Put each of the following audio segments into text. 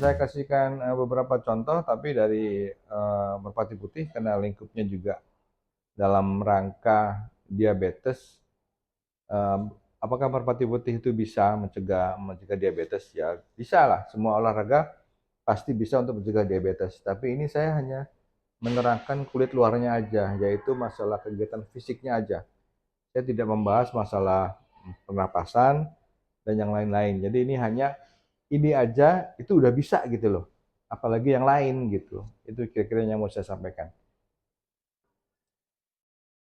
Saya kasihkan beberapa contoh, tapi dari merpati putih karena lingkupnya juga dalam rangka diabetes. Apakah merpati putih itu bisa mencegah diabetes? Ya bisa lah, semua olahraga pasti bisa untuk mencegah diabetes. Tapi ini saya hanya menerangkan kulit luarnya aja, yaitu masalah kegiatan fisiknya aja. Saya tidak membahas masalah pernapasan dan yang lain-lain. Jadi ini aja itu udah bisa gitu loh. Apalagi yang lain gitu. Itu kira-kira yang mau saya sampaikan.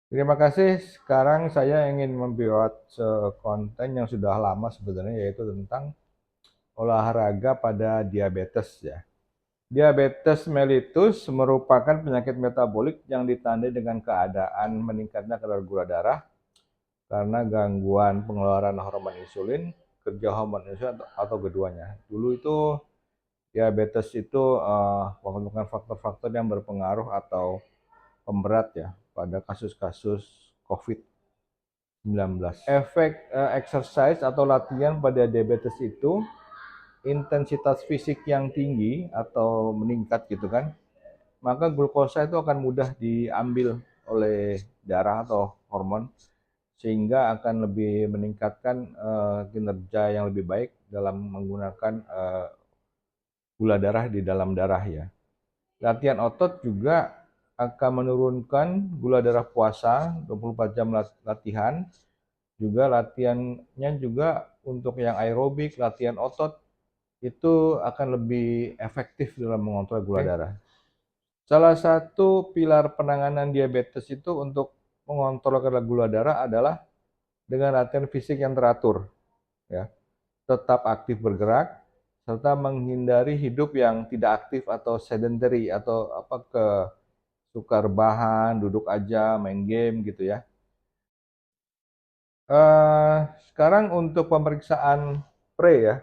Terima kasih. Sekarang saya ingin membuat konten yang sudah lama sebenarnya, yaitu tentang olahraga pada diabetes ya. Diabetes mellitus merupakan penyakit metabolik yang ditandai dengan keadaan meningkatnya kadar gula darah karena gangguan pengeluaran hormon insulin, kerja hormon insulin atau keduanya. Dulu itu diabetes itu merupakan faktor-faktor yang berpengaruh atau pemberat ya pada kasus-kasus COVID-19. Efek exercise atau latihan pada diabetes itu intensitas fisik yang tinggi atau meningkat gitu kan, maka glukosa itu akan mudah diambil oleh darah atau hormon, sehingga akan lebih meningkatkan kinerja yang lebih baik dalam menggunakan gula darah di dalam darah ya. Latihan otot juga akan menurunkan gula darah puasa 24 jam latihan. Juga latihannya juga untuk yang aerobik, latihan otot itu akan lebih efektif dalam mengontrol gula darah. Salah satu pilar penanganan diabetes itu untuk mengontrol kadar gula darah adalah dengan latihan fisik yang teratur, ya, tetap aktif bergerak, serta menghindari hidup yang tidak aktif atau sedentary atau suka rebahan, duduk aja, main game gitu ya. Sekarang untuk pemeriksaan pre ya,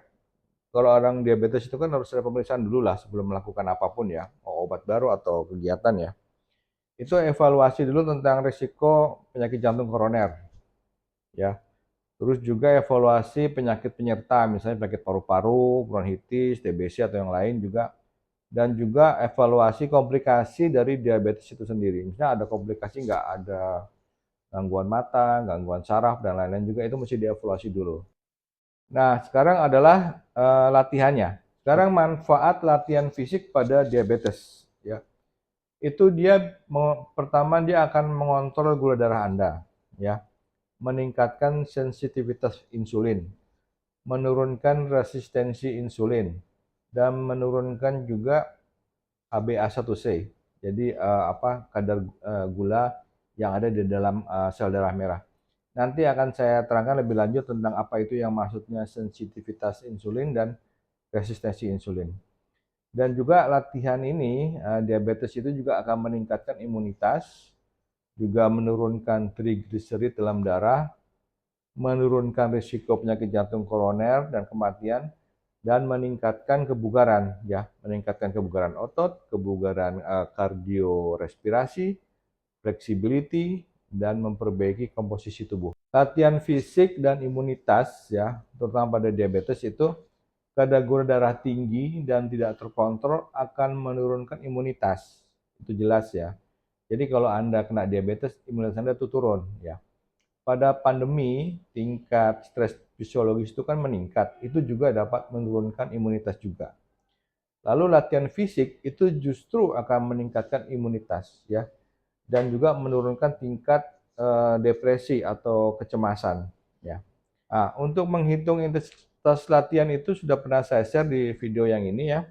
kalau orang diabetes itu kan harus ada pemeriksaan dulu lah sebelum melakukan apapun ya, mau obat baru atau kegiatan ya. Itu evaluasi dulu tentang risiko penyakit jantung koroner ya. Terus juga evaluasi penyakit penyerta, misalnya penyakit paru-paru, bronkitis, TBC atau yang lain juga. Dan juga evaluasi komplikasi dari diabetes itu sendiri. Misalnya ada komplikasi nggak, ada gangguan mata, gangguan saraf, dan lain-lain juga itu mesti dievaluasi dulu. Nah, sekarang adalah latihannya. Sekarang manfaat latihan fisik pada diabetes. Ya, itu pertama dia akan mengontrol gula darah Anda. Ya, meningkatkan sensitivitas insulin, menurunkan resistensi insulin, dan menurunkan juga HbA1c. Jadi kadar gula yang ada di dalam sel darah merah. Nanti akan saya terangkan lebih lanjut tentang apa itu yang maksudnya sensitivitas insulin dan resistensi insulin. Dan juga latihan ini, diabetes itu juga akan meningkatkan imunitas, juga menurunkan trigliserid dalam darah, menurunkan risiko penyakit jantung koroner dan kematian, dan meningkatkan kebugaran ya, meningkatkan kebugaran otot, kebugaran kardiorespirasi, flexibility, dan memperbaiki komposisi tubuh. Latihan fisik dan imunitas ya, terutama pada diabetes itu kadar gula darah tinggi dan tidak terkontrol akan menurunkan imunitas. Itu jelas ya. Jadi kalau Anda kena diabetes, imunitas Anda itu turun ya. Pada pandemi, tingkat stres fisiologis itu kan meningkat. Itu juga dapat menurunkan imunitas juga. Lalu latihan fisik itu justru akan meningkatkan imunitas ya, dan juga menurunkan tingkat depresi atau kecemasan ya. Nah, untuk menghitung intensitas latihan itu sudah pernah saya share di video yang ini ya.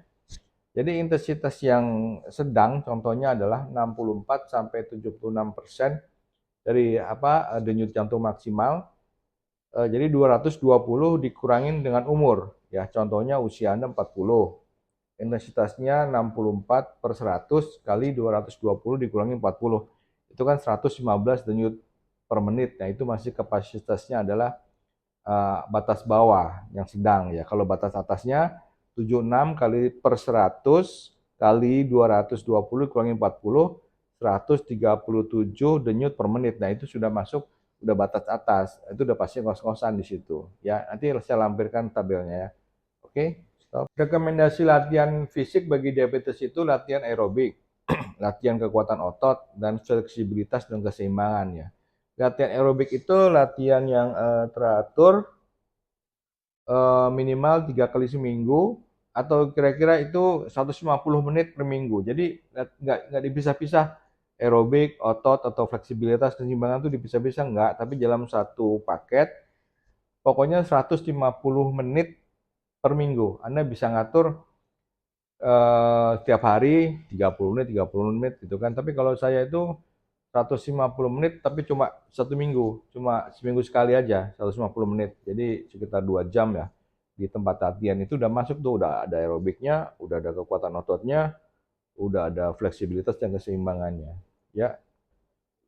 Jadi intensitas yang sedang contohnya adalah 64 sampai 76% dari denyut jantung maksimal. Jadi 220 dikurangin dengan umur ya. Contohnya usia Anda 40. Intensitasnya 64/100 kali 220 dikurangi 40. Itu kan 115 denyut per menit. Nah, itu masih kapasitasnya adalah batas bawah yang sedang ya. Kalau batas atasnya 76 kali per 100 kali 220 kurangi 40, 137 denyut per menit. Nah, itu sudah masuk, udah batas atas. Itu udah pasti ngos-ngosan di situ ya. Nanti saya lampirkan tabelnya ya. Oke. Stop. Rekomendasi latihan fisik bagi diabetes itu latihan aerobik, latihan kekuatan otot, dan fleksibilitas dan keseimbangan ya. Latihan aerobik itu latihan yang teratur, minimal 3 kali seminggu atau kira-kira itu 150 menit per minggu. Jadi nggak dipisah-pisah aerobik, otot atau fleksibilitas keseimbangan itu dipisah-pisah nggak, tapi dalam satu paket. Pokoknya 150 menit per minggu. Anda bisa ngatur setiap hari 30 menit gitu kan. Tapi kalau saya itu 150 menit tapi cuma 1 minggu, cuma seminggu sekali aja 150 menit. Jadi sekitar 2 jam ya di tempat latihan itu udah masuk tuh, udah ada aerobiknya, udah ada kekuatan ototnya, udah ada fleksibilitas dan keseimbangannya. Ya,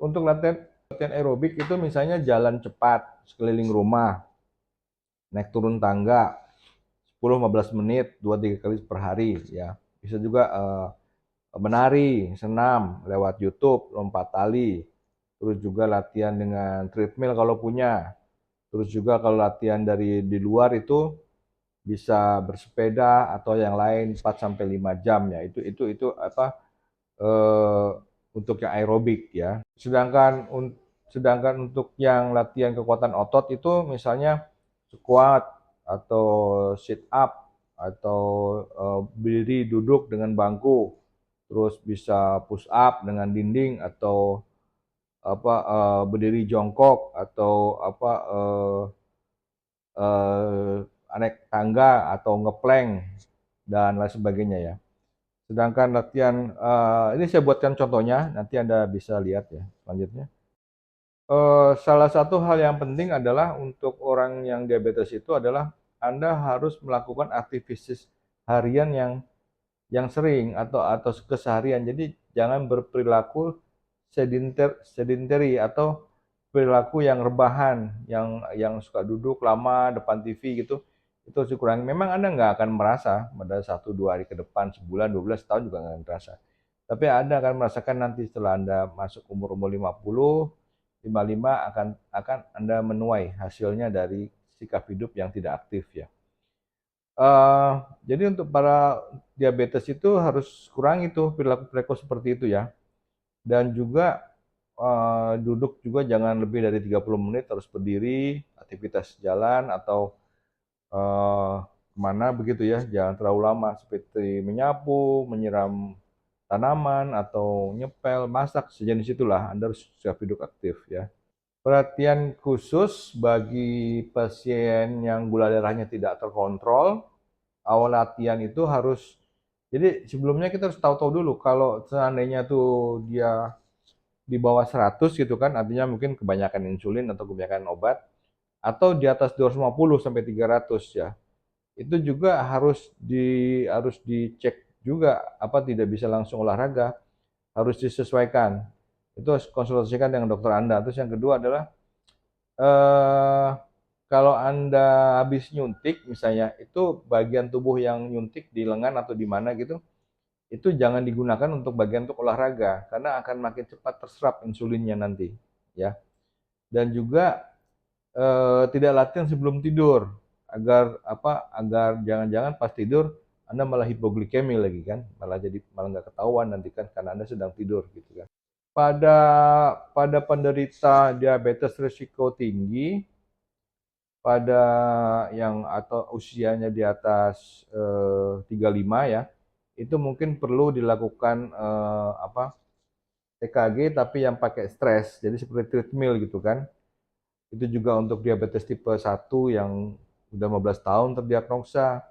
untuk latihan aerobik itu misalnya jalan cepat sekeliling rumah, naik turun tangga 10-15 menit 2-3 kali per hari ya. Bisa juga menari, senam lewat YouTube, lompat tali. Terus juga latihan dengan treadmill kalau punya. Terus juga kalau latihan dari di luar itu bisa bersepeda atau yang lain 4 sampai 5 jam ya. Itu apa eh, untuk yang aerobik ya. Sedangkan untuk yang latihan kekuatan otot itu misalnya squat atau sit up atau berdiri duduk dengan bangku, terus bisa push up dengan dinding atau apa berdiri jongkok atau apa naik tangga atau ngeplank dan lain sebagainya ya. Sedangkan latihan ini saya buatkan contohnya, nanti Anda bisa lihat ya selanjutnya. Salah satu hal yang penting adalah untuk orang yang diabetes itu adalah Anda harus melakukan aktivitas harian yang sering atau keseharian. Jadi jangan berperilaku sedentary atau perilaku yang rebahan, yang suka duduk lama depan TV gitu. Itu harus dikurangi. Memang Anda nggak akan merasa pada 1-2 hari ke depan, sebulan, 12 tahun juga nggak akan terasa. Tapi Anda akan merasakan nanti setelah Anda masuk umur-umur 50, 55 akan Anda menuai hasilnya dari sikap hidup yang tidak aktif ya. Eh, jadi untuk para diabetes itu harus kurangi tuh perilaku-perilaku seperti itu ya. Dan juga duduk juga jangan lebih dari 30 menit, harus berdiri, aktivitas jalan atau eh, kemana begitu ya, jangan terlalu lama seperti menyapu, menyiram tanaman atau nyepel, masak, sejenis itulah. Anda harus siap hidup aktif ya. Perhatian khusus bagi pasien yang gula darahnya tidak terkontrol, awal latihan itu harus, jadi sebelumnya kita harus tahu-tahu dulu kalau seandainya tuh dia di bawah 100 gitu kan, artinya mungkin kebanyakan insulin atau kebanyakan obat, atau di atas 250 sampai 300 ya. Itu juga harus dicek juga apa tidak bisa langsung olahraga, harus disesuaikan. Itu harus konsultasikan dengan dokter Anda. Terus yang kedua adalah eh kalau Anda habis nyuntik misalnya, itu bagian tubuh yang nyuntik di lengan atau di mana gitu, itu jangan digunakan untuk bagian untuk olahraga karena akan makin cepat terserap insulinnya nanti ya. Dan juga tidak latihan sebelum tidur agar jangan-jangan pas tidur Anda malah hipoglikemi lagi kan, malah nggak ketahuan nanti kan karena Anda sedang tidur gitu kan. Pada pada penderita diabetes risiko tinggi, pada yang atau usianya di atas 35 ya, itu mungkin perlu dilakukan EKG tapi yang pakai stres, jadi seperti treadmill gitu kan. Itu juga untuk diabetes tipe 1 yang sudah 15 tahun terdiagnosa,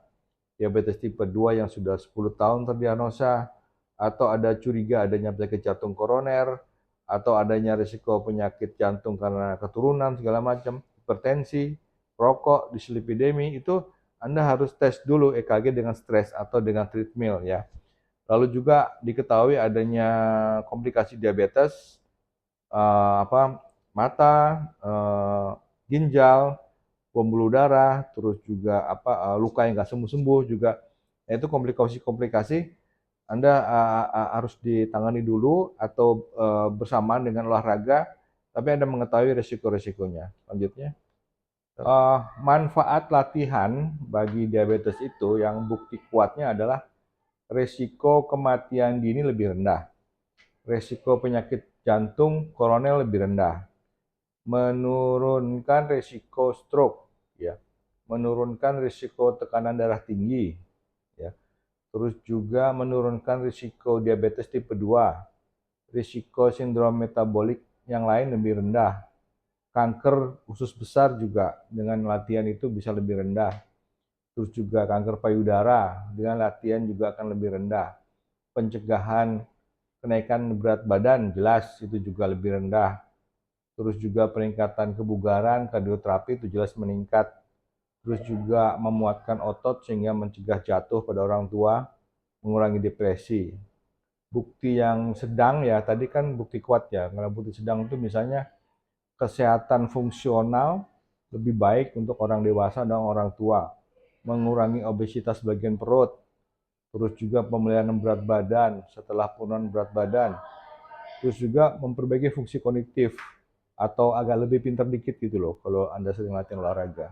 diabetes tipe 2 yang sudah 10 tahun terdiagnosa, atau ada curiga adanya penyakit jantung koroner, atau adanya risiko penyakit jantung karena keturunan segala macam, hipertensi, rokok, dislipidemi, itu Anda harus tes dulu EKG dengan stres atau dengan treadmill ya. Lalu juga diketahui adanya komplikasi diabetes, apa mata, ginjal, pembuluh darah, terus juga apa luka yang nggak sembuh-sembuh juga. Nah, itu komplikasi-komplikasi Anda harus ditangani dulu atau bersamaan dengan olahraga, tapi Anda mengetahui resiko-resikonya. Selanjutnya. Manfaat latihan bagi diabetes itu yang bukti kuatnya adalah risiko kematian dini lebih rendah, risiko penyakit jantung koroner lebih rendah, menurunkan risiko stroke, ya, menurunkan risiko tekanan darah tinggi, ya, terus juga menurunkan risiko diabetes tipe 2, risiko sindrom metabolik yang lain lebih rendah. Kanker usus besar juga dengan latihan itu bisa lebih rendah. Terus juga kanker payudara dengan latihan juga akan lebih rendah. Pencegahan kenaikan berat badan jelas itu juga lebih rendah. Terus juga peningkatan kebugaran, kardioterapi itu jelas meningkat. Terus juga memuatkan otot sehingga mencegah jatuh pada orang tua, mengurangi depresi. Bukti yang sedang ya, tadi kan bukti kuat ya. Kalau bukti sedang itu misalnya kesehatan fungsional lebih baik untuk orang dewasa dan orang tua, mengurangi obesitas bagian perut, terus juga pemulihan berat badan setelah penurunan berat badan, terus juga memperbaiki fungsi kognitif atau agak lebih pintar dikit gitu loh kalau Anda sering latihan olahraga.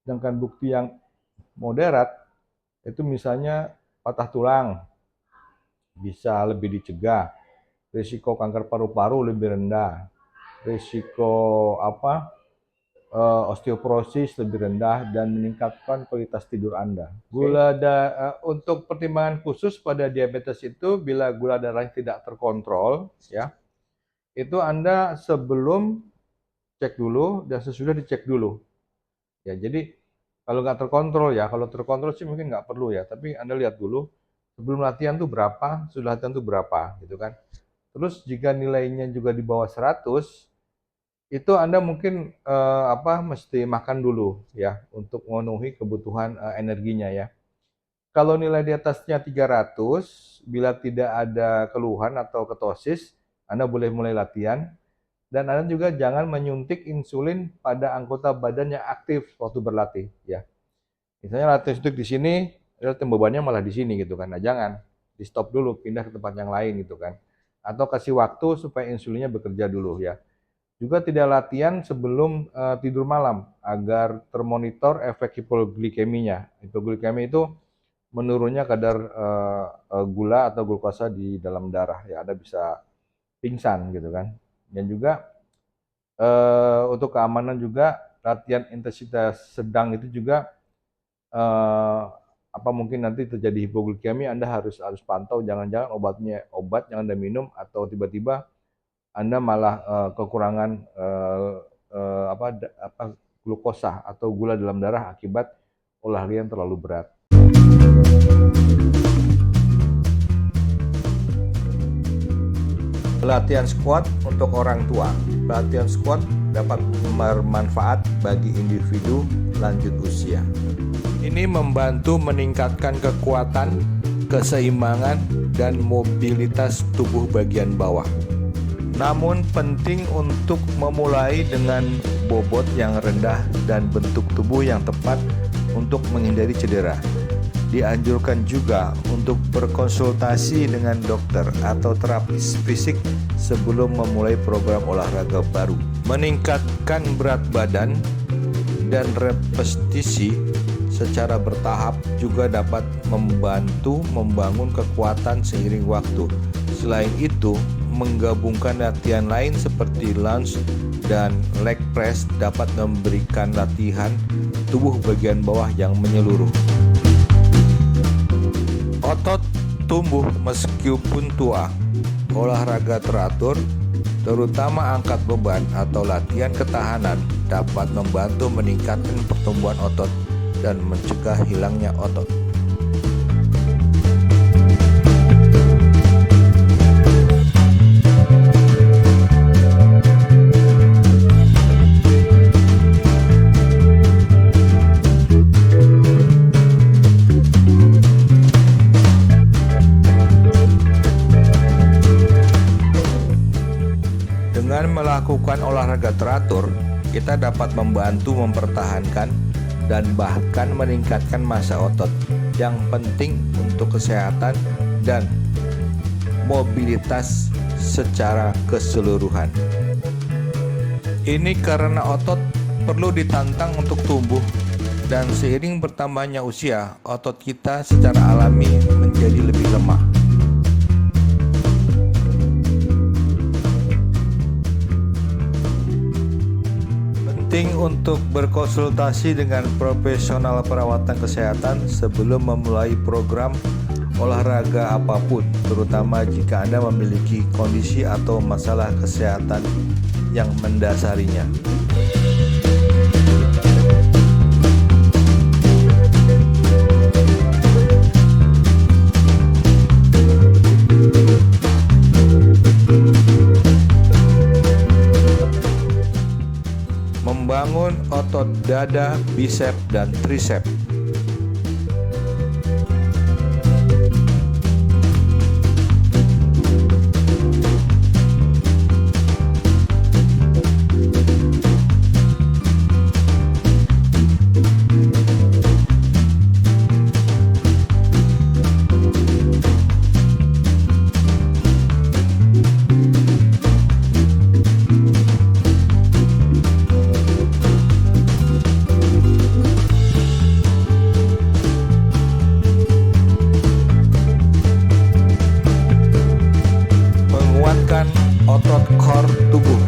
Sedangkan bukti yang moderat itu misalnya patah tulang bisa lebih dicegah, risiko kanker paru-paru lebih rendah, risiko osteoporosis lebih rendah dan meningkatkan kualitas tidur Anda. Untuk pertimbangan khusus pada diabetes itu bila gula darahnya tidak terkontrol, ya, itu Anda sebelum cek dulu dan sesudah dicek dulu. Ya, jadi kalau nggak terkontrol ya, kalau terkontrol sih mungkin nggak perlu ya, tapi Anda lihat dulu sebelum latihan tuh berapa, sudah latihan tuh berapa, gitu kan. Terus jika nilainya juga di bawah 100, itu Anda mungkin mesti makan dulu ya untuk memenuhi kebutuhan energinya ya. Kalau nilai di atasnya 300, bila tidak ada keluhan atau ketosis, Anda boleh mulai latihan. Dan Anda juga jangan menyuntik insulin pada anggota badan yang aktif waktu berlatih ya. Misalnya latihan suntik di sini, latihan bebannya malah di sini gitu kan. Nah, jangan, di stop dulu, pindah ke tempat yang lain gitu kan. Atau kasih waktu supaya insulinnya bekerja dulu ya. Juga tidak latihan sebelum tidur malam agar termonitor efek hipoglikeminya. Hipoglikemi itu menurunnya kadar gula atau glukosa di dalam darah ya, Anda bisa pingsan gitu kan. Dan juga untuk keamanan juga latihan intensitas sedang itu juga mungkin nanti terjadi hipoglikemi, Anda harus pantau, jangan-jangan obat yang Anda minum atau tiba-tiba Anda malah kekurangan glukosa atau gula dalam darah akibat olahraga yang terlalu berat. Latihan squat untuk orang tua. Latihan squat dapat bermanfaat bagi individu lanjut usia. Ini membantu meningkatkan kekuatan, keseimbangan, dan mobilitas tubuh bagian bawah. Namun penting untuk memulai dengan bobot yang rendah dan bentuk tubuh yang tepat untuk menghindari cedera. Dianjurkan juga untuk berkonsultasi dengan dokter atau terapis fisik sebelum memulai program olahraga baru. Meningkatkan berat badan dan repetisi secara bertahap juga dapat membantu membangun kekuatan seiring waktu. Selain itu, menggabungkan latihan lain seperti lunge dan leg press dapat memberikan latihan tubuh bagian bawah yang menyeluruh. Otot tumbuh meskipun tua. Olahraga teratur, terutama angkat beban atau latihan ketahanan, dapat membantu meningkatkan pertumbuhan otot dan mencegah hilangnya otot. Dengan melakukan olahraga teratur, kita dapat membantu mempertahankan dan bahkan meningkatkan massa otot yang penting untuk kesehatan dan mobilitas secara keseluruhan. Ini karena otot perlu ditantang untuk tumbuh, dan seiring bertambahnya usia, otot kita secara alami menjadi lebih lemah. Penting untuk berkonsultasi dengan profesional perawatan kesehatan sebelum memulai program olahraga apapun, terutama jika Anda memiliki kondisi atau masalah kesehatan yang mendasarinya. Membangun otot dada, bisep, dan trisep. Otot core tubuh.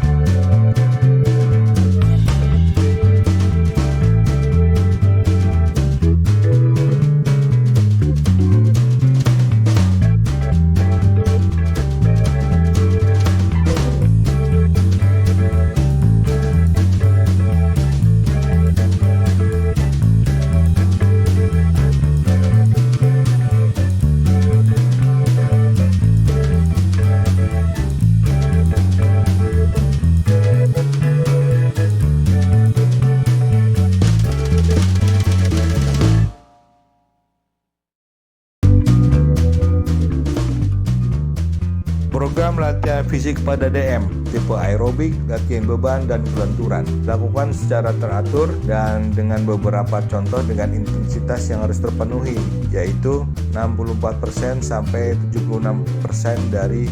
Program latihan fisik pada DM, tipe aerobik, latihan beban, dan kelenturan dilakukan secara teratur dan dengan beberapa contoh dengan intensitas yang harus terpenuhi, yaitu 64% sampai 76% dari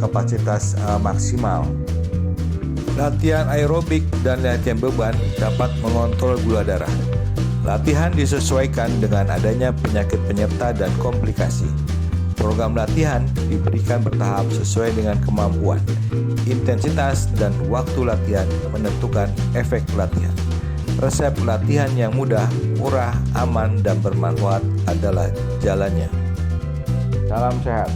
kapasitas maksimal. Latihan aerobik dan latihan beban dapat mengontrol gula darah. Latihan disesuaikan dengan adanya penyakit penyerta dan komplikasi. Program latihan diberikan bertahap sesuai dengan kemampuan. Intensitas dan waktu latihan menentukan efek latihan. Resep latihan yang mudah, murah, aman, dan bermanfaat adalah jalannya. Salam sehat.